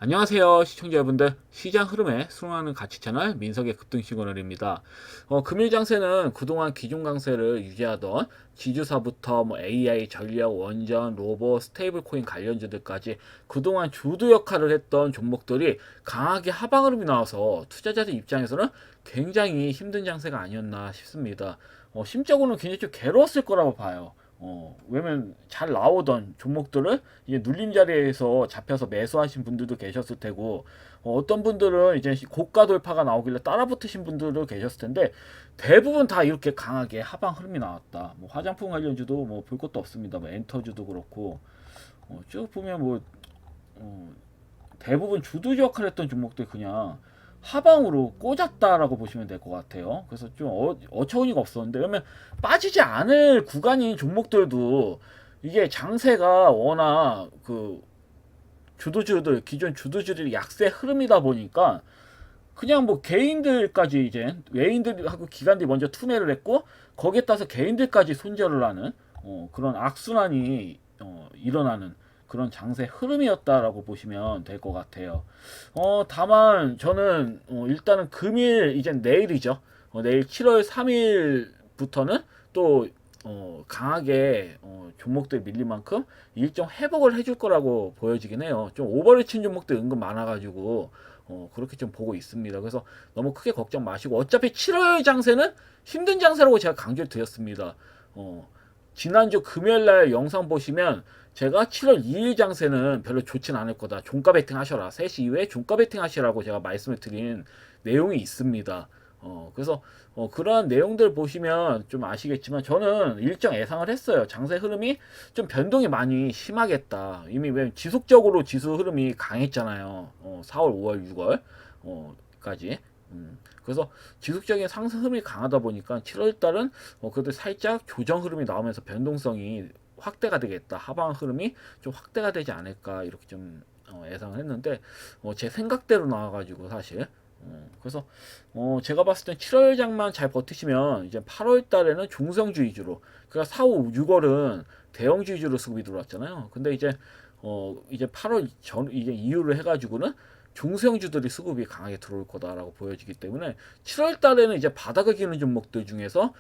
안녕하세요 시청자 여러분들, 시장 흐름에 순응하는 가치 채널 민석의 급등 시그널입니다. 금일 장세는 그동안 기존 강세를 유지하던 지주사부터 AI, 전력, 원전, 로봇, 스테이블 코인 관련주들까지 그동안 주도 역할을 했던 종목들이 강하게 하방 흐름이 나와서 투자자들 입장에서는 굉장히 힘든 장세가 아니었나 싶습니다. 심적으로는 굉장히 좀 괴로웠을 거라고 봐요. 왜냐면 잘 나오던 종목들을 이제 눌림 자리에서 잡혀서 매수하신 분들도 계셨을 테고, 어떤 분들은 이제 고가 돌파가 나오길래 따라 붙으신 분들도 계셨을 텐데, 대부분 다 이렇게 강하게 하방 흐름이 나왔다. 뭐 화장품 관련주도 뭐 볼 것도 없습니다. 뭐 엔터주도 그렇고, 쭉 보면 뭐 어, 대부분 주도 역할했던 종목들 그냥 하방으로 꽂았다라고 보시면 될 것 같아요. 그래서 좀 어처구니가 없었는데, 그러면 빠지지 않을 구간인 종목들도 이게 장세가 워낙 그 주도주들, 기존 주도주들이 약세 흐름이다 보니까 그냥 뭐 개인들까지 이제 외인들하고 기관들이 먼저 투매를 했고, 거기에 따라서 개인들까지 손절을 하는 그런 악순환이 일어나는 그런 장세 흐름이었다라고 보시면 될 것 같아요. 다만 저는 일단은 금일, 이제 내일이죠. 내일 7월 3일부터는 또 강하게 종목들 밀린 만큼 일정 회복을 해줄 거라고 보여지긴 해요. 좀 오버를 친 종목들 은근 많아가지고 그렇게 좀 보고 있습니다. 그래서 너무 크게 걱정 마시고, 어차피 7월 장세는 힘든 장세라고 제가 강조를 드렸습니다. 지난주 금요일날 영상 보시면 제가 7월 2일 장세는 별로 좋진 않을 거다, 종가 베팅 하셔라, 3시 이후에 종가 베팅 하시라고 제가 말씀을 드린 내용이 있습니다. 그래서 그러한 내용들 보시면 좀 아시겠지만, 저는 일정 예상을 했어요. 장세 흐름이 좀 변동이 많이 심하겠다. 이미 왜 지속적으로 지수 흐름이 강했잖아요. 4월, 5월, 6월 까지. 그래서 지속적인 상승 흐름이 강하다 보니까 7월 달은 그래도 살짝 조정 흐름이 나오면서 변동성이 확대가 되겠다, 하방 흐름이 좀 확대가 되지 않을까, 이렇게 좀 예상을 했는데, 제 생각대로 나와가지고 사실 그래서 제가 봤을 땐 7월 장만 잘 버티시면 이제 8월 달에는 중성주 위주로, 그러니까 4, 5, 6월은 대형주 위주로 수급이 들어왔잖아요. 근데 이제 8월 전 이제 이후로 해가지고는 중소형주들이 수급이 강하게 들어올 거다라고 보여지기 때문에, 7월 달에는 이제 바닥을 기는 종목들 중에서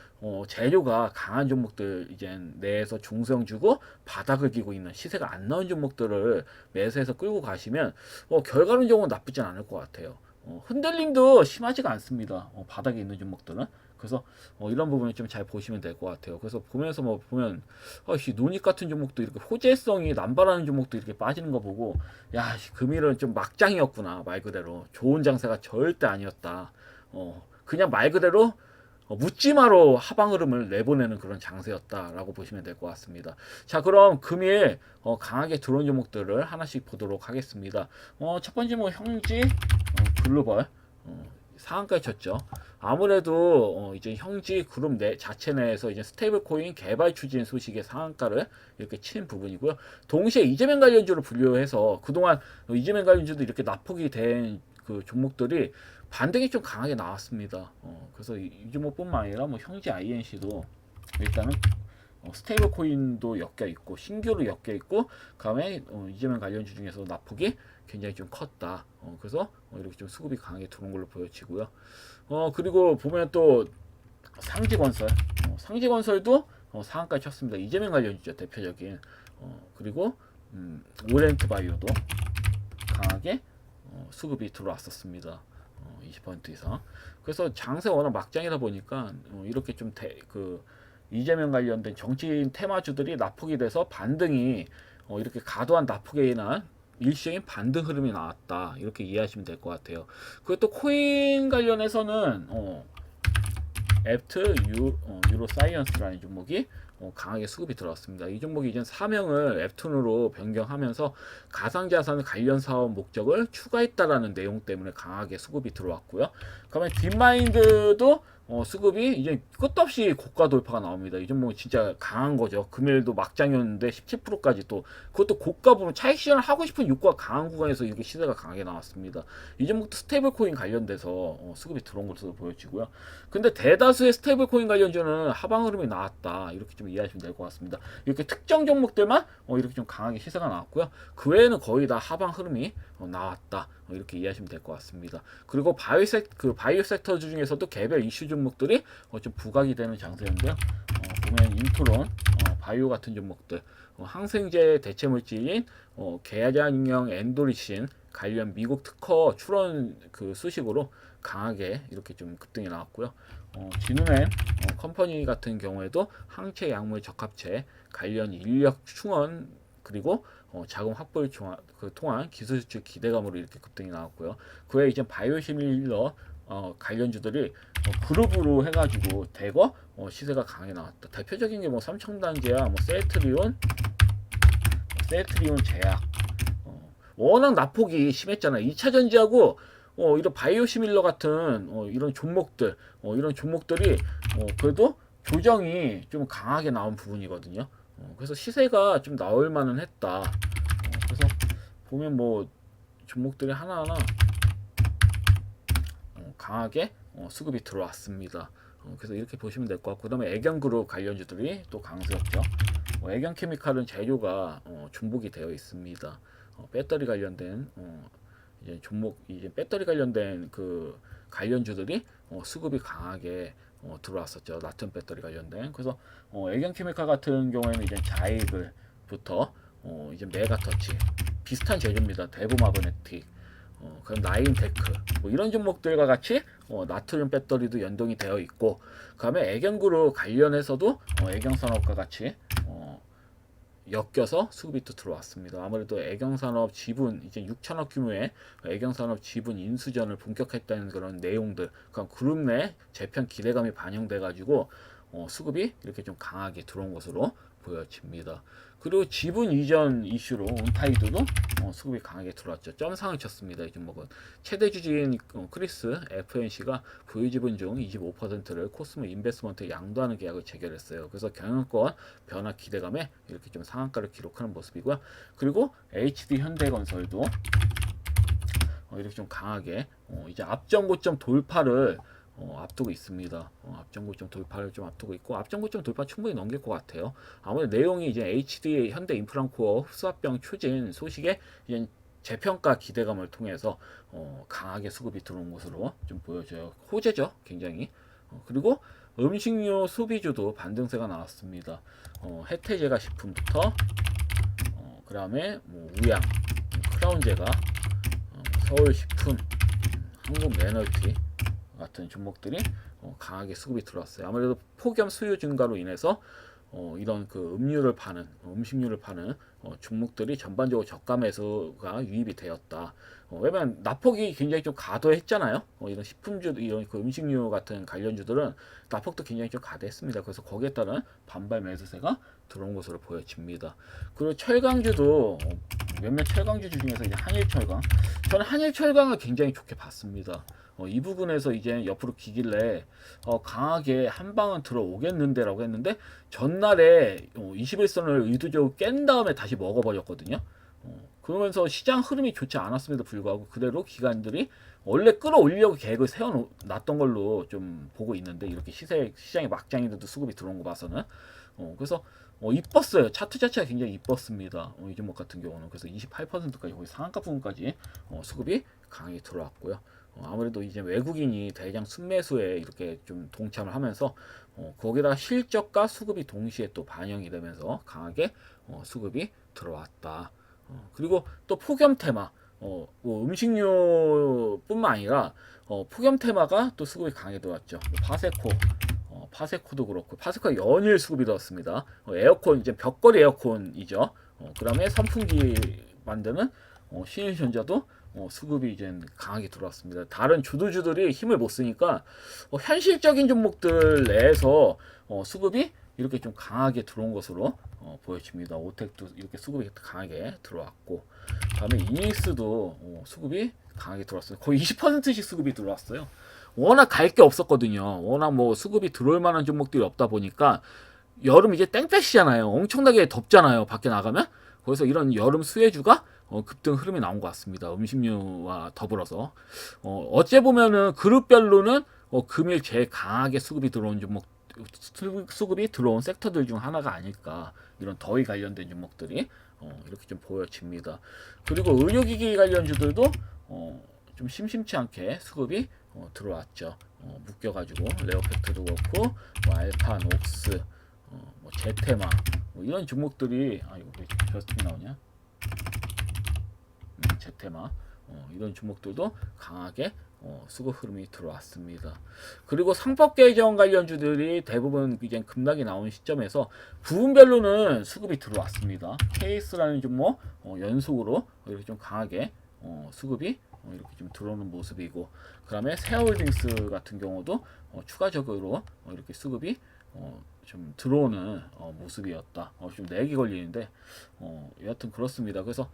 재료가 강한 종목들, 이제 내에서 중소형주고 바닥을 기고 있는 시세가 안 나온 종목들을 매수해서 끌고 가시면 결과론적으로 나쁘진 않을 것 같아요. 흔들림도 심하지가 않습니다. 바닥에 있는 종목들은. 그래서 이런 부분을 좀 잘 보시면 될 것 같아요. 그래서 보면서 뭐 보면 노닉 같은 종목도 이렇게 호재성이 남발하는 종목도 이렇게 빠지는 거 보고, 야, 금일은 좀 막장이었구나, 말 그대로 좋은 장세가 절대 아니었다. 그냥 말 그대로 묻지마로 하방 흐름을 내보내는 그런 장세였다라고 보시면 될 것 같습니다. 자, 그럼 금일 강하게 들어온 종목들을 하나씩 보도록 하겠습니다. 첫 번째 뭐 형지, 글로벌 상한가에 쳤죠. 아무래도 이제 형지 그룹 내 자체 내에서 이제 스테이블 코인 개발 추진 소식의 상한가를 이렇게 친 부분이고요. 동시에 이재명 관련주로 분류해서 그동안 이재명 관련주도 이렇게 납폭이 된 그 종목들이 반등이 좀 강하게 나왔습니다. 그래서 이 종목뿐만 아니라 뭐 형지 INC도 일단은 스테이블 코인도 엮여 있고 신규로 엮여 있고, 그다음에 이재명 관련주 중에서 납폭이 굉장히 좀 컸다. 그래서 이렇게 좀 수급이 강하게 들어온 걸로 보여지고요. 그리고 보면 또 상지건설, 상지건설도 상한가 쳤습니다. 이재명 관련주죠, 대표적인. 그리고 오렌트 바이오도 강하게 수급이 들어왔었습니다. 20% 이상. 그래서 장세 워낙 막장이다 보니까 이렇게 좀 이재명 관련된 정치인 테마주들이 납폭이 돼서 반등이 이렇게 과도한 납폭에 인한 일시적인 반등 흐름이 나왔다, 이렇게 이해하시면 될 것 같아요. 그리고 또 코인 관련해서는 앱트 유로 사이언스라는 종목이 강하게 수급이 들어왔습니다. 이 종목이 이제 사명을 앱툰으로 변경하면서 가상자산 관련 사업 목적을 추가했다라는 내용 때문에 강하게 수급이 들어왔고요. 그다음에 딥마인드도 수급이 이제 끝도 없이 고가 돌파가 나옵니다. 이 종목 진짜 강한 거죠. 금일도 막장이었는데 17%까지 또 그것도 고가 부분 차익 실현을 하고 싶은 욕구가 강한 구간에서 이렇게 시세가 강하게 나왔습니다. 이 종목도 스테이블 코인 관련돼서 수급이 들어온 것으로 보여지고요. 근데 대다수의 스테이블 코인 관련주는 하방 흐름이 나왔다. 이렇게 좀 이해하시면 될 것 같습니다. 이렇게 특정 종목들만 이렇게 좀 강하게 시세가 나왔고요. 그 외에는 거의 다 하방 흐름이 나왔다. 이렇게 이해하시면 될 것 같습니다. 그리고 바이오 섹터 중에서도 개별 이슈 종목들이 좀 부각이 되는 장세인데요. 보면 인트론, 바이오 같은 종목들, 항생제 대체 물질인 계량형 엔도리신 관련 미국 특허 출원 그 수식으로 강하게 이렇게 좀 급등이 나왔고요. 진흥엠 컴퍼니 같은 경우에도 항체 약물 적합체 관련 인력 충원 그리고 자금 확보를 통한 기술 수출 기대감으로 이렇게 급등이 나왔고요. 그 외에 이제 바이오시밀러 관련주들이 그룹으로 해가지고 대거 시세가 강하게 나왔다. 대표적인 게 뭐 삼청단제야, 뭐 세트리온 제약. 워낙 낙폭이 심했잖아요. 2차 전지하고 이런 바이오시밀러 같은 이런 종목들, 이런 종목들이 그래도 조정이 좀 강하게 나온 부분이거든요. 그래서 시세가 좀 나올 만은 했다. 그래서 보면 뭐 종목들이 하나하나 강하게 수급이 들어왔습니다. 그래서 이렇게 보시면 될 것 같고, 그 다음에 애경그룹 관련주들이 또 강세였죠. 애경케미칼은 재료가 중복이 되어 있습니다. 배터리 관련된 이제 종목, 이제 배터리 관련된 그 관련주들이 수급이 강하게 들어왔었죠. 나트륨 배터리 관련된. 그래서 애경케미칼 같은 경우에는 이제 자이글부터 이제 메가터치 비슷한 재료입니다. 대부마그네틱, 그럼 나인테크 뭐 이런 종목들과 같이 나트륨 배터리도 연동이 되어 있고, 그다음에 애경그룹 관련해서도 애경산업과 같이 엮여서 수급이 또 들어왔습니다. 아무래도 애경산업 지분 이제 6천억 규모의 애경산업 지분 인수전을 본격화했다는 그런 내용들, 그러니까 그룹 내 재편 기대감이 반영돼 가지고 수급이 이렇게 좀 강하게 들어온 것으로 보여집니다. 그리고 지분 이전 이슈로 온타이드도 수급이 강하게 들어왔죠. 점상을 쳤습니다. 이 종목은 최대 주주인 크리스 FNC가 보유 지분 중 25%를 코스모 인베스먼트에 양도하는 계약을 체결했어요. 그래서 경영권 변화 기대감에 이렇게 좀 상한가를 기록하는 모습이고요. 그리고 HD 현대건설도 이렇게 좀 강하게 이제 앞전고점 돌파를 앞두고 있습니다. 앞전고점 돌파를 좀 앞두고 있고, 앞전고점 돌파 충분히 넘길 것 같아요. 아무래도 내용이 이제 HD 현대인프라코어 흡수합병 추진 소식에 이제 재평가 기대감을 통해서 강하게 수급이 들어온 것으로 좀 보여져요. 호재죠, 굉장히. 그리고 음식료 소비주도 반등세가 나왔습니다. 혜태제가 식품부터 그 다음에 뭐 우양, 크라운제가, 서울식품, 한국에너지 같은 종목들이 강하게 수급이 들어왔어요. 아무래도 폭염 수요 증가로 인해서 이런 그 음식료를 파는 종목들이 전반적으로 저가 매수가 유입이 되었다. 왜냐면 낙폭이 굉장히 좀 과도했잖아요. 이런 식품주, 이런 그 음식료 같은 관련주들은 낙폭도 굉장히 좀 과도했습니다. 그래서 거기에 따른 반발 매수세가 들어온 것으로 보여집니다. 그리고 철강주도 몇몇 철강주 중에서 이제 한일철강, 저는 한일철강을 굉장히 좋게 봤습니다. 이 부분에서 이제 옆으로 기길래 강하게 한 방은 들어오겠는데라고 했는데, 전날에 21선을 의도적으로 깬 다음에 다시 먹어버렸거든요. 그러면서 시장 흐름이 좋지 않았음에도 불구하고 그대로 기관들이 원래 끌어올리려고 계획을 세워놨던 걸로 좀 보고 있는데, 이렇게 시장의 막장인데도 수급이 들어온 거 봐서는 그래서 이뻤어요. 차트 자체가 굉장히 이뻤습니다. 이 종목 같은 경우는. 그래서 28%까지 거의 상한가 부분까지 수급이 강하게 들어왔고요. 아무래도 이제 외국인이 대량 순매수에 이렇게 좀 동참을 하면서 거기다 실적과 수급이 동시에 또 반영이 되면서 강하게 수급이 들어왔다. 그리고 또 폭염 테마, 뭐 음식료뿐만 아니라 폭염 테마가 또 수급이 강하게 들어왔죠. 파세코도 그렇고, 파세코가 연일 수급이 들어왔습니다. 에어컨, 이제 벽걸이 에어컨이죠. 그 다음에 선풍기 만드는 신일전자도 수급이 이제 강하게 들어왔습니다. 다른 주도주들이 힘을 못 쓰니까 현실적인 종목들 내에서 수급이 이렇게 좀 강하게 들어온 것으로 보여집니다. 오텍도 이렇게 수급이 강하게 들어왔고, 다음에 이닉스도 수급이 강하게 들어왔어요. 거의 20%씩 수급이 들어왔어요. 워낙 갈 게 없었거든요. 워낙 뭐 수급이 들어올 만한 종목들이 없다 보니까 여름 이제 땡볕이잖아요. 엄청나게 덥잖아요. 밖에 나가면. 그래서 이런 여름 수혜주가 급등 흐름이 나온 것 같습니다. 음식료와 더불어서 어째 보면은 그룹별로는 금일 제일 강하게 수급이 들어온 종목, 수급이 들어온 섹터들 중 하나가 아닐까, 이런 더위 관련된 종목들이 이렇게 좀 보여집니다. 그리고 의료기기 관련주들도 좀 심심치 않게 수급이 들어왔죠. 묶여가지고 레오팩트도 그렇고 뭐 알파, 녹스, 뭐 제테마, 뭐 이런 종목들이, 이거 왜 저스팅이 나오냐? 제테마, 이런 종목들도 강하게 수급 흐름이 들어왔습니다. 그리고 상법 개정 관련주들이 대부분 이제 급락이 나온 시점에서 부분별로는 수급이 들어왔습니다. 케이스라는 종목 연속으로 이렇게 좀 강하게 수급이 이렇게 좀 들어오는 모습이고, 그다음에 세아홀딩스 같은 경우도 추가적으로 이렇게 수급이 좀 들어오는 모습이었다. 좀 렉이 걸리는데 여하튼 그렇습니다. 그래서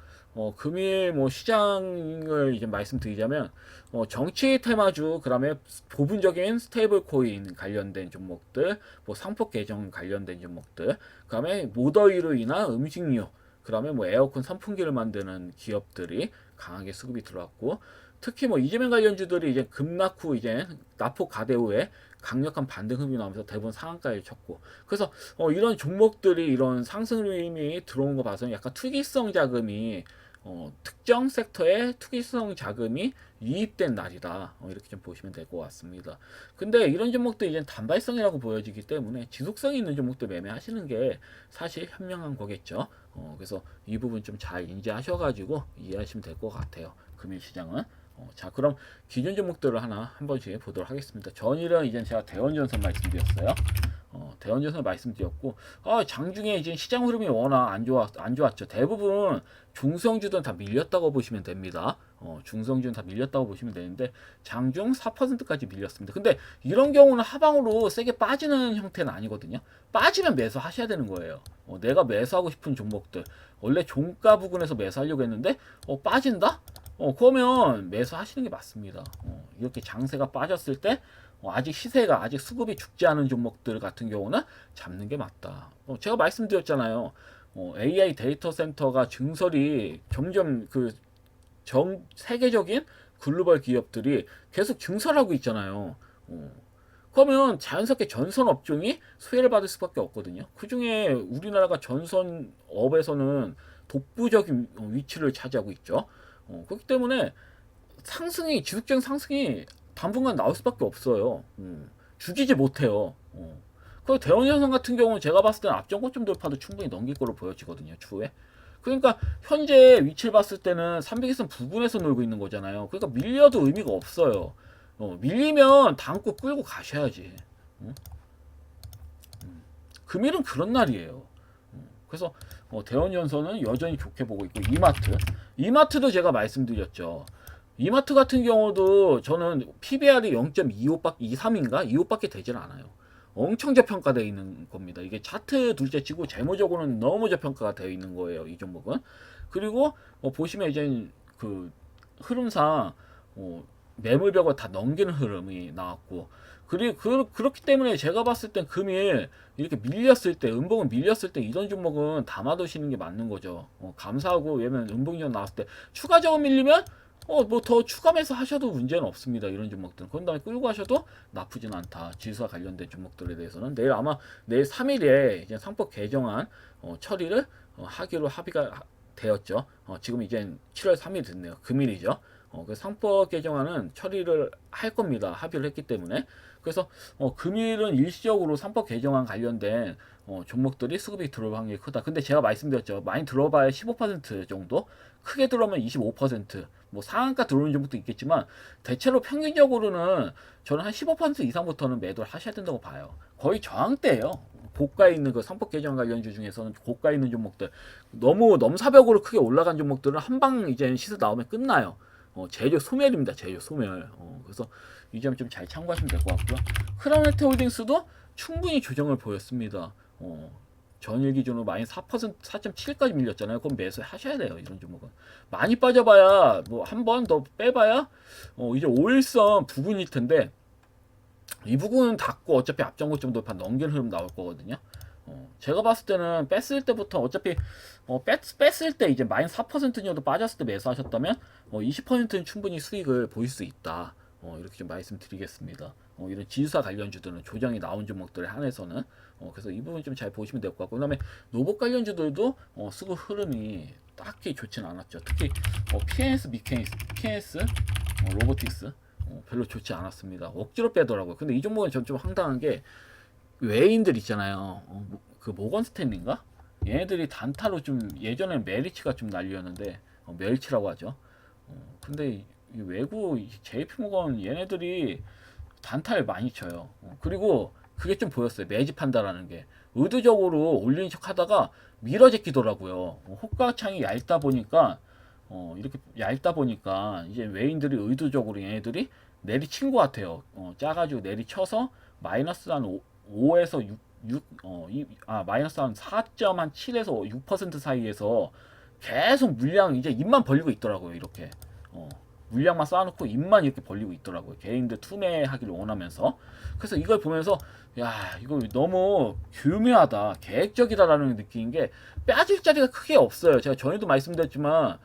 금일 뭐 시장을 이제 말씀드리자면 정치 테마주, 그다음에 부분적인 스테이블 코인 관련된 종목들, 뭐 상법 개정 관련된 종목들, 그다음에 모더위로 인한 음식료, 그다음에 뭐 에어컨 선풍기를 만드는 기업들이 강하게 수급이 들어왔고, 특히 뭐 이재명 관련주들이 이제 급락 후 이제 나폭 가대 후에 강력한 반등 흐름이 나오면서 대부분 상한가를 쳤고, 그래서 이런 종목들이 이런 상승 흐름이 들어온 거 봐서는 약간 투기성 자금이 특정 섹터에 투기성 자금이 유입된 날이다, 이렇게 좀 보시면 될 것 같습니다. 근데 이런 종목도 이제 단발성이라고 보여지기 때문에 지속성이 있는 종목들 매매하시는 게 사실 현명한 거겠죠. 그래서 이 부분 좀 잘 인지하셔가지고 이해하시면 될 것 같아요. 금일 시장은. 자, 그럼 기존 종목들을 하나 한 번씩 보도록 하겠습니다. 전일은 이제 제가 대원전선 말씀드렸어요. 대원전선 말씀드렸고, 장중에 이제 시장 흐름이 워낙 안 좋았죠. 대부분 중성주들은 다 밀렸다고 보시면 됩니다. 중성주는 다 밀렸다고 보시면 되는데 장중 4%까지 밀렸습니다. 근데 이런 경우는 하방으로 세게 빠지는 형태는 아니거든요. 빠지면 매수하셔야 되는 거예요. 내가 매수하고 싶은 종목들, 원래 종가 부근에서 매수하려고 했는데 빠진다? 그러면 매수하시는 게 맞습니다. 이렇게 장세가 빠졌을 때 아직 시세가, 아직 수급이 죽지 않은 종목들 같은 경우는 잡는 게 맞다. 제가 말씀드렸잖아요. AI 데이터 센터가 증설이 점점 전 세계적인 글로벌 기업들이 계속 증설하고 있잖아요. 그러면 자연스럽게 전선 업종이 수혜를 받을 수밖에 없거든요. 그 중에 우리나라가 전선업에서는 독보적인 위치를 차지하고 있죠. 그렇기 때문에 상승이, 지속적인 상승이 당분간 나올 수밖에 없어요. 죽이지 못해요. 그리고 대원현상 같은 경우는 제가 봤을 때는 앞전고점 돌파도 충분히 넘길 거로 보여지거든요, 추후에. 그러니까 현재 위치를 봤을 때는 300일선 부근에서 놀고 있는 거잖아요. 그러니까 밀려도 의미가 없어요. 밀리면 다음고 끌고 가셔야지. 금일은 그런 날이에요. 그래서 대원연선은 여전히 좋게 보고 있고, 이마트도 제가 말씀드렸죠. 이마트 같은 경우도 저는 PBR이 0.25인가 25밖에 되질 않아요. 엄청 저평가되어 있는 겁니다. 이게 차트 둘째 치고 재무적으로는 너무 저평가가 되어 있는 거예요, 이 종목은. 그리고 보시면 이제 그 흐름상 매물벽을 다 넘기는 흐름이 나왔고, 그리고 그렇기 때문에 제가 봤을 땐 금일 이렇게 밀렸을 때, 음봉은 밀렸을 때 이런 종목은 담아두시는 게 맞는 거죠. 감사하고, 왜냐면 음봉전 나왔을 때 추가적으로 밀리면 뭐 더 추가 매수 하셔도 문제는 없습니다. 이런 종목들은. 그런 다음에 끌고 가셔도 나쁘진 않다. 지수와 관련된 종목들에 대해서는 내일 3일에 이제 상법 개정안 처리를 하기로 합의가 되었죠. 지금 이제 7월 3일 됐네요. 금일이죠. 그 상법 개정안은 처리를 할 겁니다. 합의를 했기 때문에. 그래서 금일은 일시적으로 상법 개정안 관련된 종목들이 수급이 들어올 확률이 크다. 근데 제가 말씀드렸죠. 많이 들어봐야 15% 정도, 크게 들어오면 25%, 뭐 상한가 들어오는 종목도 있겠지만 대체로 평균적으로는 저는 한 15% 이상부터는 매도를 하셔야 된다고 봐요. 거의 저항대예요. 고가에 있는 그 상법 개정 관련주 중에서는 고가에 있는 종목들, 너무 넘사벽으로 크게 올라간 종목들은 한방 이제 시세 나오면 끝나요. 재료 소멸입니다. 재료 소멸. 그래서 이 점 좀 잘 참고하시면 될 것 같고요. 크라운헬트홀딩스도 충분히 조정을 보였습니다. 전일 기준으로 마이너스 4%, 4.7까지 밀렸잖아요. 그럼 매수하셔야 돼요. 이런 종목은. 많이 빠져봐야, 뭐 한 번 더 빼봐야 이제 5일선 부분일 텐데, 이 부분은 닫고 어차피 앞전고점 돌파 넘기는 흐름 나올 거거든요. 제가 봤을 때는 뺐을 때부터 어차피 뺐을 때 이제 마이너스 4% 정도 빠졌을 때 매수하셨다면 20%는 충분히 수익을 보일 수 있다. 이렇게 좀 말씀드리겠습니다. 이런 지수사 관련주들은 조정이 나온 종목들에 한해서는 그래서 이 부분 좀 잘 보시면 될 것 같고, 그다음에 로봇 관련주들도 수급 흐름이 딱히 좋지는 않았죠. 특히 PNS, PNS, 로보틱스 별로 좋지 않았습니다. 억지로 빼더라고요. 근데 이 종목은 전 좀 황당한 게 외인들 있잖아요. 그 모건 스탠리인가? 얘네들이 단타로 좀 예전엔 메리츠가 좀 난리였는데 멸치라고 하죠. 근데 이 외국 JP 모건 얘네들이 단타를 많이 쳐요. 그리고 그게 좀 보였어요. 매집한다라는 게 의도적으로 올리는 척 하다가 밀어제끼더라고요. 호가창이 얇다 보니까 이렇게 얇다 보니까 이제 외인들이 의도적으로 얘네들이 내리친 것 같아요. 짜가지고 내리쳐서 마이너스 한 5에서 6, 마이너스 한 4.7에서 6% 사이에서 계속 물량 이제 입만 벌리고 있더라고요. 이렇게 물량만 쌓아놓고 입만 이렇게 벌리고 있더라고요. 개인들 투매하기를 원하면서. 그래서 이걸 보면서 야, 이거 너무 교묘하다, 계획적이다라는 느끼는 게 빠질 자리가 크게 없어요. 제가 전에도 말씀드렸지만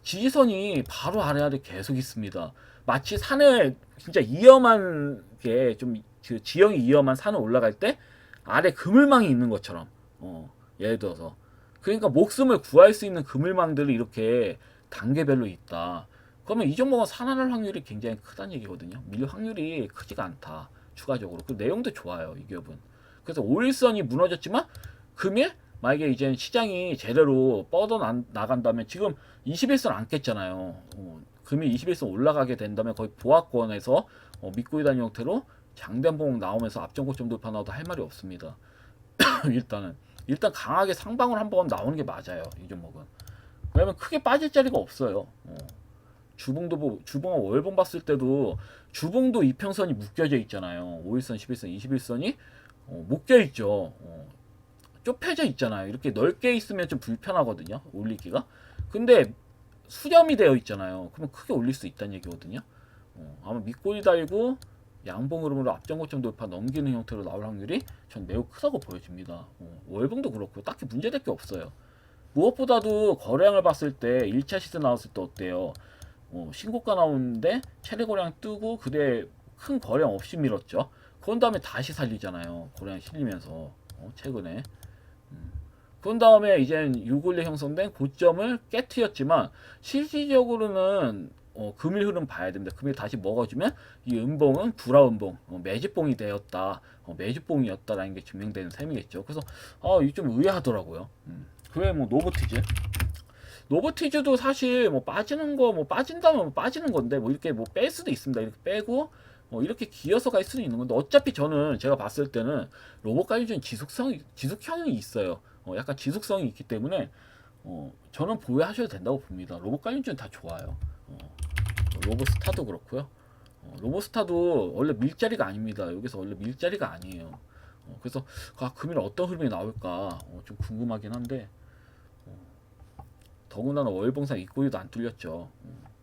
지지선이 바로 아래 계속 있습니다. 마치 산을 진짜 위험한 게 좀 그 지형이 위험한 산을 올라갈 때 아래 그물망이 있는 것처럼 예를 들어서 그러니까 목숨을 구할 수 있는 그물망들이 이렇게 단계별로 있다. 그러면 이 종목은 살아날 확률이 굉장히 크다는 얘기거든요. 밀릴 확률이 크지가 않다. 추가적으로 그 내용도 좋아요. 이 기업은. 그래서 5일선이 무너졌지만 금일 만약에 이제 시장이 제대로 뻗어 나간다면 지금 21선 안 깼잖아요. 금일 21선 올라가게 된다면 거의 보합권에서 믿고 있다는 형태로 장대봉 나오면서 앞전고점 돌파 나와도 할 말이 없습니다. 일단 강하게 상방을 한번 나오는 게 맞아요. 이 종목은. 왜냐면 크게 빠질 자리가 없어요. 주봉과 월봉 봤을 때도 주봉도 이평선이 묶여져 있잖아요. 5일선, 11선, 21선이 묶여 있죠. 좁혀져 있잖아요. 이렇게 넓게 있으면 좀 불편하거든요. 올리기가. 근데 수렴이 되어 있잖아요. 그러면 크게 올릴 수 있다는 얘기거든요. 아마 밑골이 달고 양봉 흐름으로 앞전고점 돌파 넘기는 형태로 나올 확률이 전 매우 크다고 보여집니다. 월봉도 그렇고 딱히 문제될 게 없어요. 무엇보다도 거래량을 봤을 때 1차 시세 나왔을 때 어때요? 신고가 나오는데 최대 거래량 뜨고 그대 큰 거래량 없이 밀었죠. 그런 다음에 다시 살리잖아요. 거래량 실리면서 최근에. 그런 다음에 이젠 6월에 형성된 고점을 깨트렸지만 실질적으로는 금일 흐름 봐야 됩니다. 금일 다시 먹어주면 이 음봉은 불화 음봉, 매집봉이 되었다, 매집봉이었다라는 게 증명되는 셈이겠죠. 그래서 이게 좀 의아하더라고요. 그왜 뭐 노보티즈도 사실 뭐 빠지는 거 뭐 빠진다면 뭐 빠지는 건데 뭐 이렇게 뭐 뺄 수도 있습니다. 이렇게 빼고 이렇게 기어서 갈 수도 있는 건데 어차피 저는 제가 봤을 때는 로봇 관련주는 지속형이 있어요. 약간 지속성이 있기 때문에 저는 보유하셔도 된다고 봅니다. 로봇 관련주는 다 좋아요. 로봇스타도 그렇고요. 로봇스타도 원래 밀자리가 아닙니다. 여기서 원래 밀자리가 아니에요. 그래서 금일 어떤 흐름이 나올까 좀 궁금하긴 한데 더군다나 월봉상 입꼬리도 안 뚫렸죠.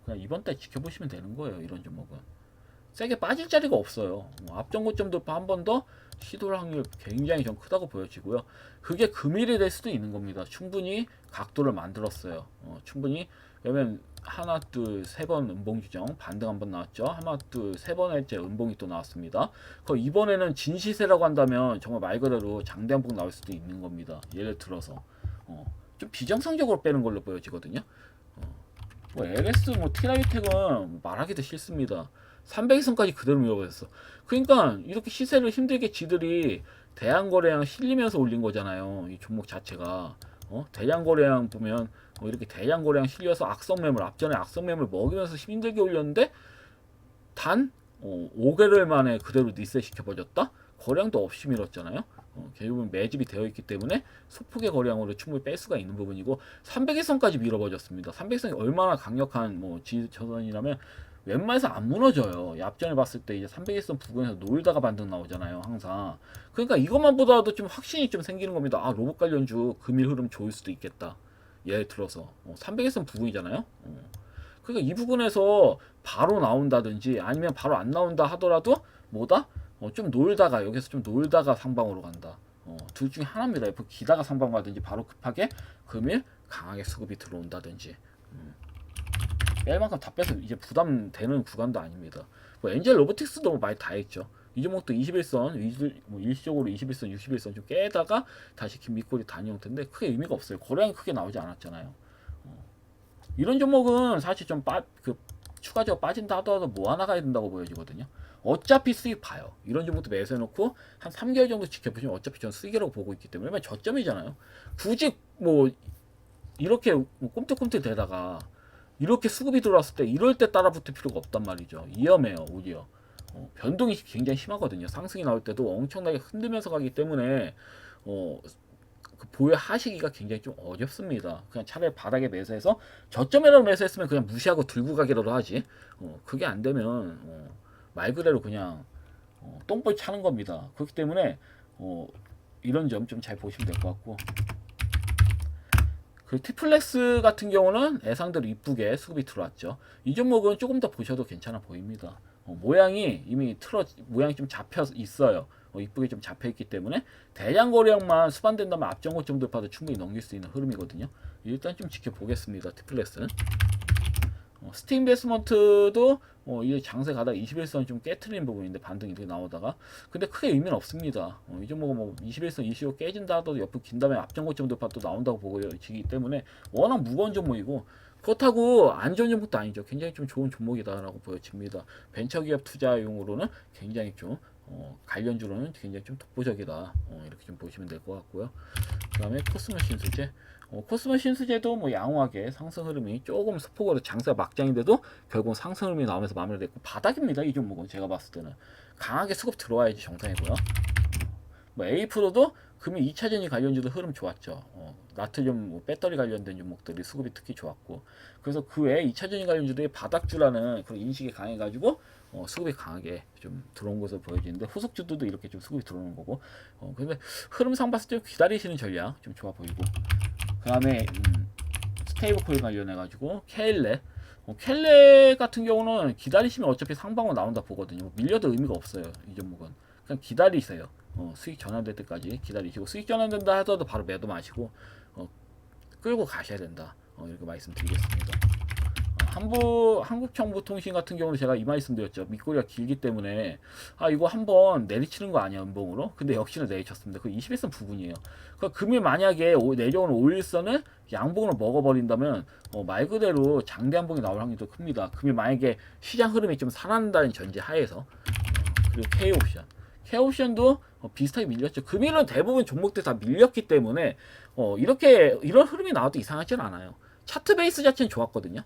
그냥 이번 달 지켜보시면 되는 거예요. 이런 종목은 세게 빠질 자리가 없어요. 앞전고점 돌파 한 번 더 시도할 확률 굉장히 좀 크다고 보여지고요. 그게 금일이 될 수도 있는 겁니다. 충분히 각도를 만들었어요. 충분히. 왜냐면 하나 둘 세 번 음봉 규정 반등 한 번 나왔죠. 하나 둘 세 번째 음봉이 또 나왔습니다. 그 이번에는 진시세라고 한다면 정말 말 그대로 장대 한봉 나올 수도 있는 겁니다. 예를 들어서 좀 비정상적으로 빼는 걸로 보여지거든요. 뭐 LS 뭐 티라이텍은 말하기도 싫습니다. 300일선까지 그대로 밀어버렸어. 그러니까 이렇게 시세를 힘들게 지들이 대량거래량 실리면서 올린 거잖아요. 이 종목 자체가 대량거래량 보면 이렇게 대량거래량 실려서 악성매물 앞전에 악성매물 먹이면서 힘들게 올렸는데 단 5개월 만에 그대로 리셋 시켜버렸다. 거량도 없이 밀었잖아요. 결국은 매집이 되어 있기 때문에 소폭의 거량으로 충분히 뺄 수가 있는 부분이고 300일선까지 밀어버렸습니다. 300일선이 얼마나 강력한 지지선이라면 웬만해서 안 무너져요. 앞전에 봤을 때 이제 300일선 부근에서 놀다가 반등 나오잖아요. 항상. 그러니까 이것만 보더라도 좀 확신이 좀 생기는 겁니다. 로봇 관련주 금일 흐름 좋을 수도 있겠다. 예를 들어서 300일선 부근이잖아요. 그러니까 이 부분에서 바로 나온다든지 아니면 바로 안 나온다 하더라도 뭐다? 좀 놀다가 여기서 좀 놀다가 상방으로 간다. 둘 중에 하나입니다. 기다가 상방 가든지 바로 급하게 금일 강하게 수급이 들어온다든지. 뺄 만큼 다 빼서 이제 부담되는 구간도 아닙니다. 뭐 엔젤 로보틱스도 뭐 많이 다 했죠. 이 종목도 21선 뭐 일시적으로 21선, 61선 좀 깨다가 다시 긴 밑꼬리 단위 형태인데 크게 의미가 없어요. 거래량이 크게 나오지 않았잖아요. 이런 종목은 사실 좀 추가적으로 빠진다 하더라도 모아나가야 된다고 보여지거든요. 어차피 수익 봐요. 이런 종목도 매수해놓고 한 3개월 정도 지켜보시면 어차피 전 수익이라고 보고 있기 때문에 저점이잖아요. 굳이 뭐 이렇게 뭐 꼼틀꼼틀 대다가 이렇게 수급이 들어왔을 때 이럴 때 따라붙을 필요가 없단 말이죠. 위험해요. 오히려 변동이 굉장히 심하거든요. 상승이 나올 때도 엄청나게 흔들면서 가기 때문에 그 보유하시기가 굉장히 좀 어렵습니다. 그냥 차라리 바닥에 매수해서 저점이라도 매수했으면 그냥 무시하고 들고 가기라도 하지. 그게 안 되면 말 그대로 그냥 똥볼 차는 겁니다. 그렇기 때문에 이런 점 좀 잘 보시면 될 것 같고. 그 티플렉스 같은 경우는 예상대로 이쁘게 수급이 들어왔죠. 이 종목은 조금 더 보셔도 괜찮아 보입니다. 모양이 이미 모양이 좀 잡혀 있어요. 이쁘게 좀 잡혀 있기 때문에 대량 거래량만 수반된다면 앞전고 정도 봐도 충분히 넘길 수 있는 흐름이거든요. 일단 좀 지켜보겠습니다. 티플렉스는. 스팀베스먼트도 이 장세 가다가 21선 좀 깨트리는 부분인데 반등이 이렇게 나오다가 근데 크게 의미는 없습니다. 이 종목은 뭐 21선 이슈로 깨진다 하더라도 옆으로 긴 다음에 앞전고 정도 봐도 나온다고 보여지기 때문에 워낙 무거운 종목이고 그렇다고 안 좋은 종목도 아니죠. 굉장히 좀 좋은 종목이다라고 보여집니다. 벤처기업 투자용으로는 굉장히 좀 관련주로는 굉장히 좀 독보적이다. 이렇게 좀 보시면 될 것 같고요. 그 다음에 코스모 신수제. 코스모 신수제도 뭐 양호하게 상승 흐름이 조금 소폭으로 장세 막장인데도 결국 상승 흐름이 나오면서 마무리됐고 바닥입니다. 이 종목은 제가 봤을 때는 강하게 수급 들어와야지 정상이고요. 뭐 에이프로도 금일 2차전지 관련주도 흐름 좋았죠. 나트륨 뭐 배터리 관련된 종목들이 수급이 특히 좋았고 그래서 그 외에 2차전지 관련주들이 바닥주라는 그런 인식이 강해가지고 수급이 강하게 좀 들어온 것으로 보여지는데 후속주들도 이렇게 좀 수급이 들어오는 거고 근데 흐름상 봤을 때 기다리시는 전략 좀 좋아 보이고 그 다음에 스테이블 코인 관련해가지고 켈레 같은 경우는 기다리시면 어차피 상방으로 나온다 보거든요. 밀려도 의미가 없어요. 이 종목은 그냥 기다리세요. 수익 전환될 때까지 기다리시고 수익 전환된다 하더라도 바로 매도 마시고 끌고 가셔야 된다. 이렇게 말씀드리겠습니다. 한국정보통신 같은 경우는 제가 이 말씀드렸죠. 밑꼬리가 길기 때문에 이거 한번 내리치는 거 아니야 연봉으로? 근데 역시나 내리쳤습니다. 그 21선 부분이에요. 그 금일 만약에 내려오는 5일선을 양봉으로 먹어버린다면 말 그대로 장대 한봉이 나올 확률이 더 큽니다. 금일 만약에 시장 흐름이 좀 살아난다는 전제 하에서 그리고 K옵션도 비슷하게 밀렸죠. 금일은 대부분 종목들 다 밀렸기 때문에 이렇게 이런 흐름이 나와도 이상하진 않아요. 차트 베이스 자체는 좋았거든요.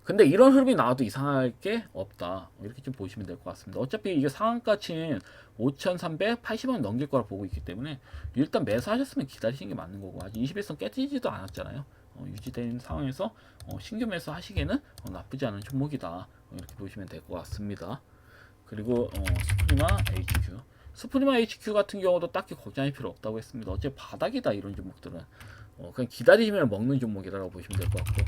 근데 이런 흐름이 나와도 이상할 게 없다. 이렇게 좀 보시면 될 것 같습니다. 어차피 이게 상한가치는 5,380원 넘길 거라 보고 있기 때문에 일단 매수하셨으면 기다리시는 게 맞는 거고 아직 21선 깨지지도 않았잖아요. 유지된 상황에서 신규 매수 하시기에는 나쁘지 않은 종목이다. 이렇게 보시면 될 것 같습니다. 그리고 스프리마 HQ 같은 경우도 딱히 걱정할 필요 없다고 했습니다. 어차피 바닥이다 이런 종목들은 그냥 기다리시면 먹는 종목이라고 보시면 될 것 같고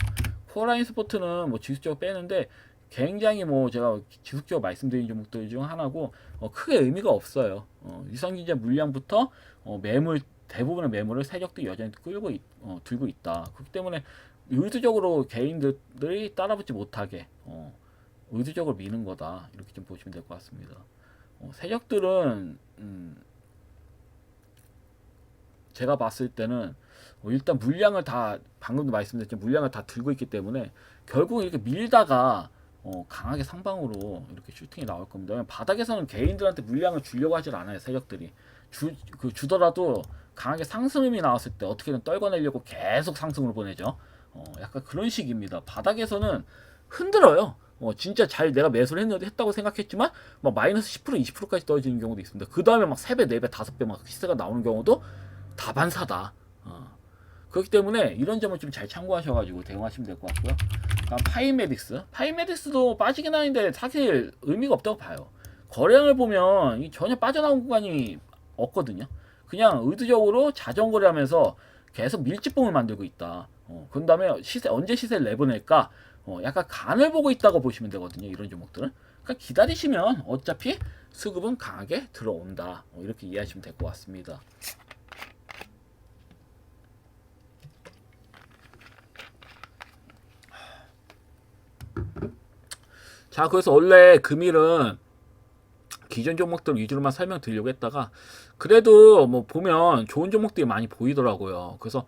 코어라인 스포츠는 뭐 지속적으로 빼는데 굉장히 뭐 제가 지속적으로 말씀드린 종목들 중 하나고 크게 의미가 없어요. 유상증자 물량부터 대부분의 매물을 세력도 여전히 들고 있다. 그렇기 때문에 의도적으로 개인들이 따라붙지 못하게 의도적으로 미는 거다. 이렇게 좀 보시면 될 것 같습니다. 세력들은 제가 봤을 때는 일단 물량을 다 방금도 말씀드렸지만 물량을 다 들고 있기 때문에 결국 이렇게 밀다가 강하게 상방으로 이렇게 슈팅이 나올 겁니다. 바닥에서는 개인들한테 물량을 주려고 하질 않아요. 세력들이 주더라도 강하게 상승음이 나왔을 때 어떻게든 떨궈내려고 계속 상승으로 보내죠. 약간 그런 식입니다. 바닥에서는 흔들어요. 진짜 잘 내가 매수를 했다고 생각했지만 막 마이너스 10% 20%까지 떨어지는 경우도 있습니다. 그 다음에 막 3배 4배 5배 막 시세가 나오는 경우도 다반사다. 그렇기 때문에 이런 점을 좀 잘 참고하셔가지고 대응하시면 될 것 같고요. 파이메딕스도 빠지긴 하는데 사실 의미가 없다고 봐요. 거래량을 보면 전혀 빠져나온 구간이 없거든요. 그냥 의도적으로 자전거래하면서 계속 밀집봉을 만들고 있다. 그 다음에 언제 시세를 내보낼까? 약간 간을 보고 있다고 보시면 되거든요. 이런 종목들은 그러니까 기다리시면 어차피 수급은 강하게 들어온다. 이렇게 이해하시면 될 것 같습니다. 자, 그래서 원래 금일은 기존 종목들 위주로만 설명드리려고 했다가 그래도 뭐 보면 좋은 종목들이 많이 보이더라고요. 그래서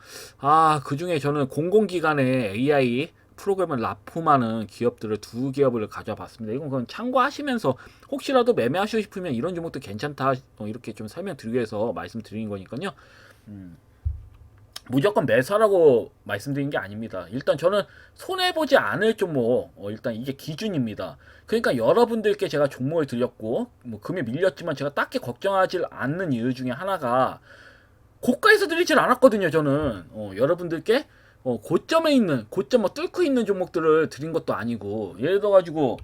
그 중에 저는 공공기관의 AI 프로그램을 납품하는 기업들을 두 기업을 가져와 봤습니다. 이건 그건 참고하시면서 혹시라도 매매하시고 싶으면 이런 종목도 괜찮다 이렇게 좀 설명드리기 위해서 말씀드리는 거니까요. 무조건 매수하라고 말씀드린 게 아닙니다. 일단 저는 손해보지 않을 종목, 일단 이게 기준입니다. 그러니까 여러분들께 제가 종목을 드렸고, 뭐 금이 밀렸지만 제가 딱히 걱정하지 않는 이유 중에 하나가 고가에서 드리질 않았거든요. 저는 여러분들께 고점에 있는, 고점 뚫고 있는 종목들을 드린 것도 아니고, 예를 들어가지고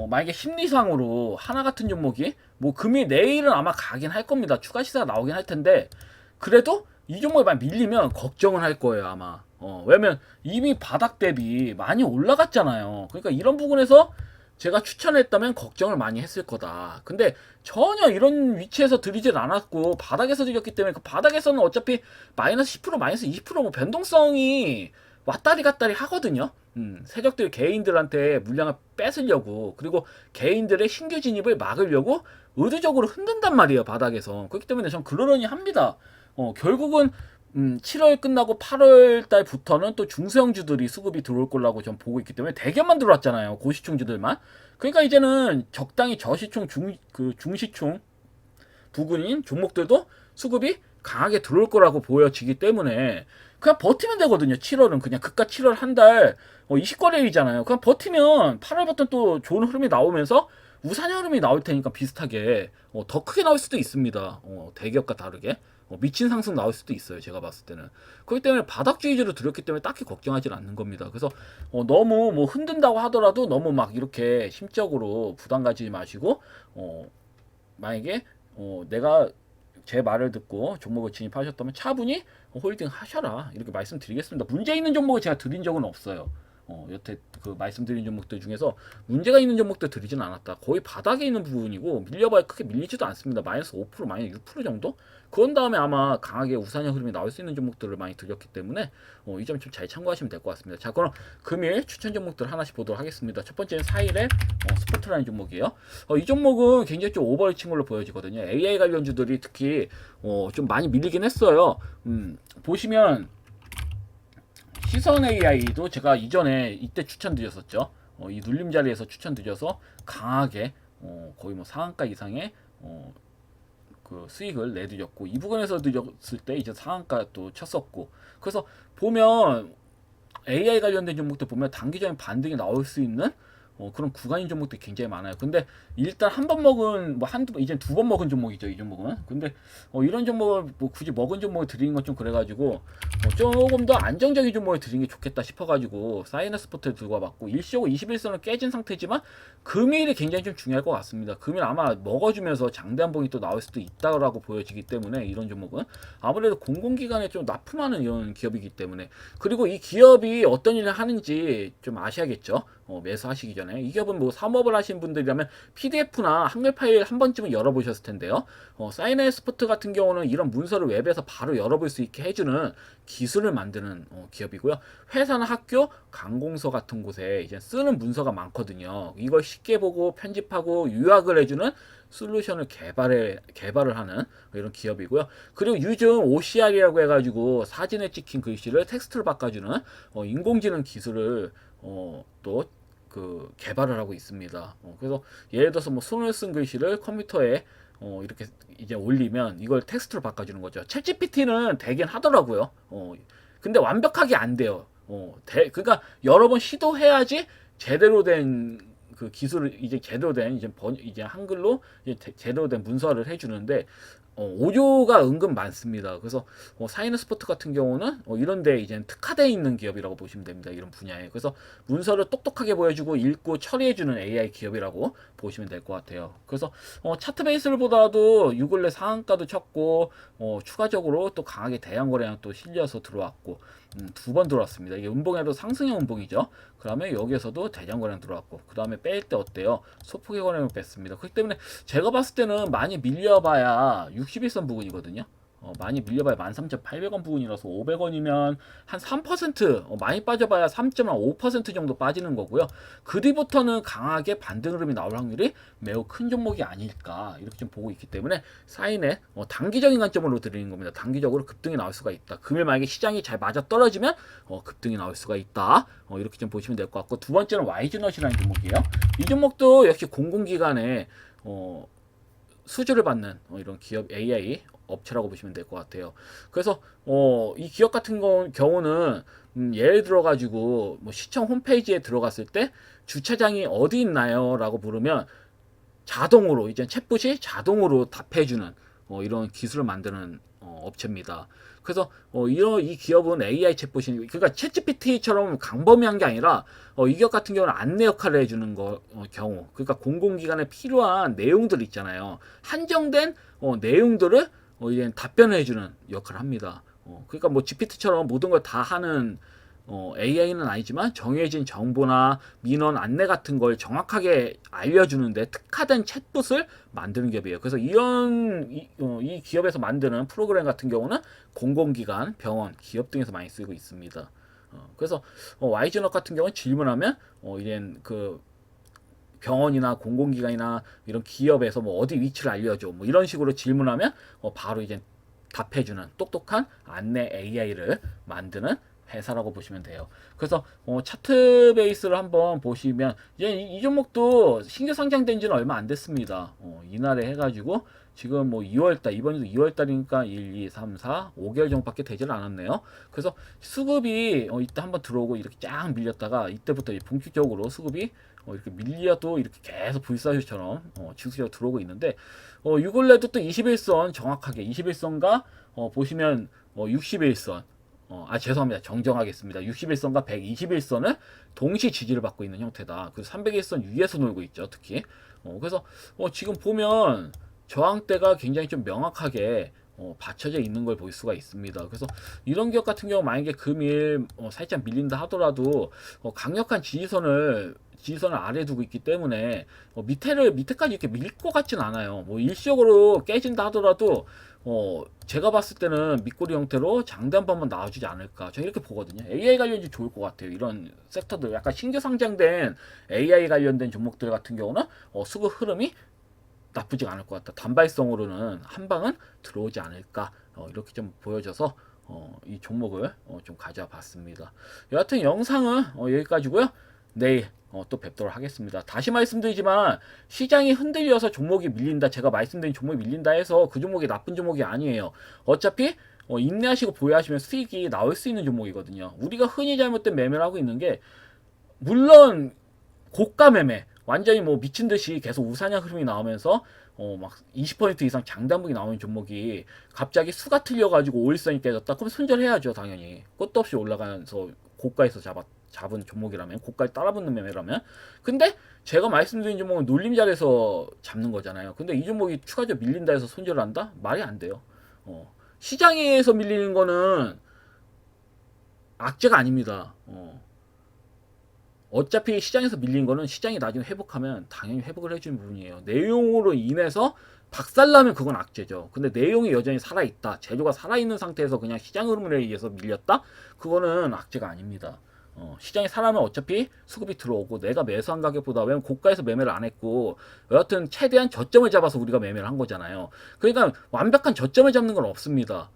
만약에 심리상으로 하나 같은 종목이 뭐 금이 내일은 아마 가긴 할 겁니다. 추가 시세가 나오긴 할 텐데, 그래도 이 종목이 많이 밀리면 걱정을 할 거예요 아마. 왜냐면 이미 바닥 대비 많이 올라갔잖아요. 그러니까 이런 부분에서 제가 추천했다면 걱정을 많이 했을 거다. 근데 전혀 이런 위치에서 드리질 않았고 바닥에서 드렸기 때문에 그 바닥에서는 어차피 마이너스 10% 마이너스 20%뭐 변동성이 왔다리 갔다리 하거든요. 세력들 개인들한테 물량을 뺏으려고, 그리고 개인들의 신규 진입을 막으려고 의도적으로 흔든단 말이에요 바닥에서. 그렇기 때문에 전 그러려니 합니다. 결국은 7월 끝나고 8월 달부터는 또 중소형주들이 수급이 들어올 거라고 전 보고 있기 때문에 대기업만 들어왔잖아요. 고시총주들만. 그러니까 이제는 적당히 저시총 중시총 부근인 종목들도 수급이 강하게 들어올 거라고 보여지기 때문에 그냥 버티면 되거든요. 7월은 그냥 그깟 7월 한 달 20거래일이잖아요. 그냥 버티면 8월부터 또 좋은 흐름이 나오면서 우상향 흐름이 나올 테니까 비슷하게 더 크게 나올 수도 있습니다. 대기업과 다르게 미친 상승 나올 수도 있어요. 제가 봤을 때는. 그렇기 때문에 바닥주의주로 들었기 때문에 딱히 걱정하지 않는 겁니다. 그래서 너무 뭐 흔든다고 하더라도 너무 막 이렇게 심적으로 부담 가지지 마시고 만약에 내가 제 말을 듣고 종목을 진입하셨다면 차분히 홀딩 하셔라 이렇게 말씀드리겠습니다. 문제 있는 종목을 제가 드린 적은 없어요. 여태 그 말씀드린 종목들 중에서 문제가 있는 종목들 드리진 않았다. 거의 바닥에 있는 부분이고 밀려봐야 크게 밀리지도 않습니다. 마이너스 5% 마이너스 6% 정도? 그런 다음에 아마 강하게 우상향 흐름이 나올 수 있는 종목들을 많이 드렸기 때문에 이 점 좀 잘 참고하시면 될 것 같습니다. 자, 그럼 금일 추천 종목들 하나씩 보도록 하겠습니다. 첫 번째는 4일에 스포트라는 종목이에요. 이 종목은 굉장히 좀 오버리친 걸로 보여지거든요. AI 관련주들이 특히 좀 많이 밀리긴 했어요. 보시면 시선 AI도 제가 이전에 이때 추천드렸었죠. 이 눌림 자리에서 추천드려서 강하게 거의 뭐 상한가 이상의 그 수익을 내드렸고, 이 부분에서 드렸을 때 이제 상한가 또 쳤었고, 그래서 보면 AI 관련된 종목들 보면 단기적인 반등이 나올 수 있는 그런 구간인 종목들이 굉장히 많아요. 근데 일단 한 번 먹은 뭐 한두 번, 이제 두 번 먹은 종목이죠 이 종목은. 근데 이런 종목을 뭐 굳이 먹은 종목을 드리는 건 좀 그래가지고 조금 더 안정적인 종목을 드리는 게 좋겠다 싶어가지고 사이너스포트를 들고 와봤고, 일시적으로 21선을 깨진 상태지만 금일이 굉장히 좀 중요할 것 같습니다. 금일 아마 먹어주면서 장대 한봉이 또 나올 수도 있다라고 보여지기 때문에 이런 종목은 아무래도 공공기관에 좀 납품하는 이런 기업이기 때문에, 그리고 이 기업이 어떤 일을 하는지 좀 아셔야겠죠. 매수하시기 전에. 이 기업은 뭐 사업을 하시는 분들이라면 PDF나 한글 파일 한 번쯤은 열어보셨을 텐데요. 사이너스포트 같은 경우는 이런 문서를 웹에서 바로 열어볼 수 있게 해주는 기술을 만드는 기업이고요. 회사나 학교, 관공서 같은 곳에 이제 쓰는 문서가 많거든요. 이걸 쉽게 보고 편집하고 요약을 해주는 솔루션을 개발을 하는 이런 기업이고요. 그리고 요즘 OCR이라고 해가지고 사진에 찍힌 글씨를 텍스트로 바꿔주는 인공지능 기술을 또 그 개발을 하고 있습니다. 그래서 예를 들어서 뭐 손을 쓴 글씨를 컴퓨터에 이렇게 이제 올리면 이걸 텍스트로 바꿔주는 거죠. 챗GPT는 되긴 하더라고요. 근데 완벽하게 안 돼요. 그러니까 여러 번 시도해야지 제대로 된 그 기술을 이제 제대로 된 이제 한글로 이제 제대로 된 문서를 해주는데 오류가 은근 많습니다. 그래서 사이언스포트 같은 경우는 이런데 이제 특화되어 있는 기업이라고 보시면 됩니다. 이런 분야에. 그래서 문서를 똑똑하게 보여주고 읽고 처리해주는 AI 기업이라고 보시면 될 것 같아요. 그래서 차트 베이스를 보더라도 6월 내 상한가도 쳤고 추가적으로 또 강하게 대형 거래량 또 실려서 들어왔고 2번 들어왔습니다. 이게 음봉에도 상승형 음봉이죠. 그 다음에 여기에서도 대형 거래량 들어왔고 그 다음에 뺄 때 어때요? 소폭의 거래량을 뺐습니다. 그렇기 때문에 제가 봤을 때는 많이 밀려봐야 61선 부근이거든요. 많이 밀려봐야 13,800원 부근이라서 500원이면 한 3%, 많이 빠져봐야 3.5% 정도 빠지는 거고요. 그 뒤부터는 강하게 반등 흐름이 나올 확률이 매우 큰 종목이 아닐까 이렇게 좀 보고 있기 때문에 사인의 단기적인 관점으로 드리는 겁니다. 단기적으로 급등이 나올 수가 있다. 금일 만약에 시장이 잘 맞아 떨어지면 급등이 나올 수가 있다. 이렇게 좀 보시면 될 것 같고, 두 번째는 YG넛이라는 종목이에요. 이 종목도 역시 공공기관에 수주를 받는 이런 기업 AI 업체라고 보시면 될 것 같아요. 그래서 이 기업 같은 경우는 예를 들어 가지고 뭐 시청 홈페이지에 들어갔을 때 주차장이 어디 있나요? 라고 물으면 자동으로 이제 챗봇이 자동으로 답해주는 이런 기술을 만드는 업체입니다. 그래서 이 기업은 AI 챗봇이, 그러니까 챗GPT처럼 강범위한 게 아니라 이 기업 같은 경우는 안내 역할을 해주는 경우, 그러니까 공공기관에 필요한 내용들 있잖아요. 한정된 내용들을 이제 답변을 해주는 역할을 합니다. 그러니까 뭐 GPT처럼 모든 걸 다 하는 AI는 아니지만 정해진 정보나 민원 안내 같은 걸 정확하게 알려주는데 특화된 챗봇을 만드는 기업이에요. 그래서 이 기업에서 만드는 프로그램 같은 경우는 공공기관, 병원, 기업 등에서 많이 쓰고 있습니다. 그래서 YG넛 같은 경우는 질문하면 이제 그 병원이나 공공기관이나 이런 기업에서 뭐 어디 위치를 알려줘 뭐 이런 식으로 질문하면 바로 이제 답해주는 똑똑한 안내 AI를 만드는 회사라고 보시면 돼요. 그래서 차트 베이스를 한번 보시면 이제 이 종목도 신규 상장된 지는 얼마 안 됐습니다. 이날에 해가지고 지금 뭐 2월달, 이번에도 2월달이니까 1, 2, 3, 4, 5개월 정도밖에 되질 않았네요. 그래서 수급이 이때 한번 들어오고 이렇게 쫙 밀렸다가 이때부터 본격적으로 수급이 이렇게 밀려도 이렇게 계속 불사조처럼 지수적으로 들어오고 있는데 6월에도 또 21선 정확하게 21선과 보시면 61선 죄송합니다. 정정하겠습니다. 61선과 121선을 동시 지지를 받고 있는 형태다. 그 301선 위에서 놀고 있죠. 특히. 그래서 지금 보면 저항대가 굉장히 좀 명확하게 받쳐져 있는 걸 볼 수가 있습니다. 그래서 이런 기업 같은 경우 만약에 금일 살짝 밀린다 하더라도 강력한 지지선을 아래 두고 있기 때문에 밑에까지 이렇게 밀 것 같진 않아요. 뭐 일시적으로 깨진다 하더라도 제가 봤을 때는 밑꼬리 형태로 장대 한 번만 나와주지 않을까. 저 이렇게 보거든요. AI 관련주 좋을 것 같아요. 이런 섹터들, 약간 신규 상장된 AI 관련된 종목들 같은 경우는 수급 흐름이 나쁘지 않을 것 같다. 단발성으로는 한 방은 들어오지 않을까. 이렇게 좀 보여져서 이 종목을 좀 가져와 봤습니다. 여하튼 영상은 여기까지고요. 내일 또 뵙도록 하겠습니다. 다시 말씀드리지만 시장이 흔들려서 종목이 밀린다, 제가 말씀드린 종목이 밀린다 해서 그 종목이 나쁜 종목이 아니에요. 어차피 인내하시고 보유하시면 수익이 나올 수 있는 종목이거든요. 우리가 흔히 잘못된 매매를 하고 있는 게, 물론 고가 매매 완전히 뭐 미친 듯이 계속 우상향 흐름이 나오면서 막 20% 이상 장단봉이 나오는 종목이 갑자기 수가 틀려가지고 5일선이 깨졌다. 그럼 손절해야죠, 당연히. 끝도 없이 올라가면서 고가에서 잡은 종목이라면, 고가에 따라붙는 매매라면. 근데 제가 말씀드린 종목은 놀림자리에서 잡는 거잖아요. 근데 이 종목이 추가적으로 밀린다 해서 손절을 한다? 말이 안 돼요. 시장에서 밀리는 거는 악재가 아닙니다. 어차피 시장에서 밀린 거는 시장이 나중에 회복하면 당연히 회복을 해주는 부분이에요. 내용으로 인해서 박살나면 그건 악재죠. 근데 내용이 여전히 살아있다, 재료가 살아있는 상태에서 그냥 시장 흐름에 의해서 밀렸다? 그거는 악재가 아닙니다. 시장이 살아면 어차피 수급이 들어오고, 내가 매수한 가격보다, 왜냐면 고가에서 매매를 안 했고 여하튼 최대한 저점을 잡아서 우리가 매매를 한 거잖아요. 그러니까 완벽한 저점을 잡는 건 없습니다.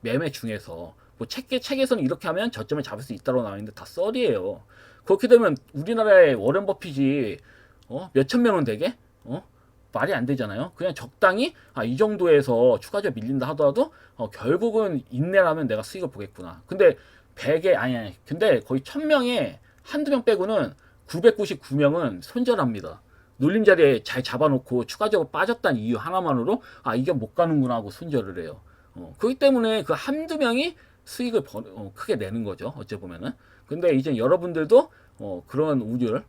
매매 중에서 뭐 책에서는 이렇게 하면 저점을 잡을 수 있다고 나와 있는데 다 썰이에요. 그렇게 되면 우리나라의 워렌 버핏이 몇천 명은 되게 말이 안 되잖아요. 그냥 적당히 이 정도에서 추가적으로 밀린다 하더라도 결국은 인내라면 내가 수익을 보겠구나. 근데 100에 아니 근데 거의 1000명에 한두 명 빼고는 999명은 손절합니다. 눌림 자리에 잘 잡아놓고 추가적으로 빠졌다는 이유 하나만으로 아 이게 못 가는구나 하고 손절을 해요. 그렇기 때문에 그 한두 명이 수익을 크게 내는 거죠. 어째 보면은. 근데 이제 여러분들도 그런 우려를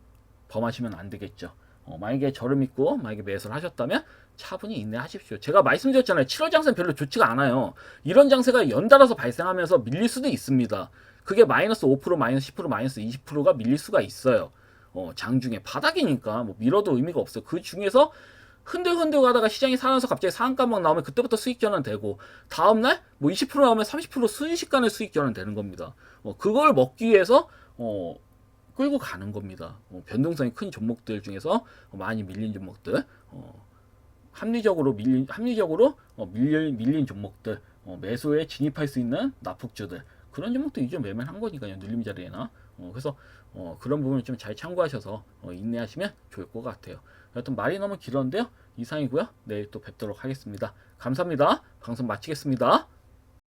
범하시면 안 되겠죠. 만약에 저를 믿고 만약에 매수를 하셨다면 차분히 인내하십시오. 제가 말씀드렸잖아요. 7월 장세는 별로 좋지가 않아요. 이런 장세가 연달아서 발생하면서 밀릴 수도 있습니다. 그게 마이너스 5%, 마이너스 10%, 마이너스 20%가 밀릴 수가 있어요. 장중에 바닥이니까 뭐 밀어도 의미가 없어요. 그 중에서 흔들흔들 가다가 시장이 살아나서 갑자기 상한가막 나오면 그때부터 수익 전환되고 다음날 뭐 20% 나오면 30% 순식간에 수익 전환되는 겁니다. 그걸 먹기 위해서 끌고 가는 겁니다. 변동성이 큰 종목들 중에서 많이 밀린 종목들, 합리적으로 밀린 종목들, 매수에 진입할 수 있는 납폭주들 그런 종목도 이제 매매한 거니까요. 눌림 자리에나. 그래서 그런 부분을 좀 잘 참고하셔서 인내하시면 좋을 것 같아요. 여튼 말이 너무 길었는데요. 이상이고요. 내일 또 뵙도록 하겠습니다. 감사합니다. 방송 마치겠습니다.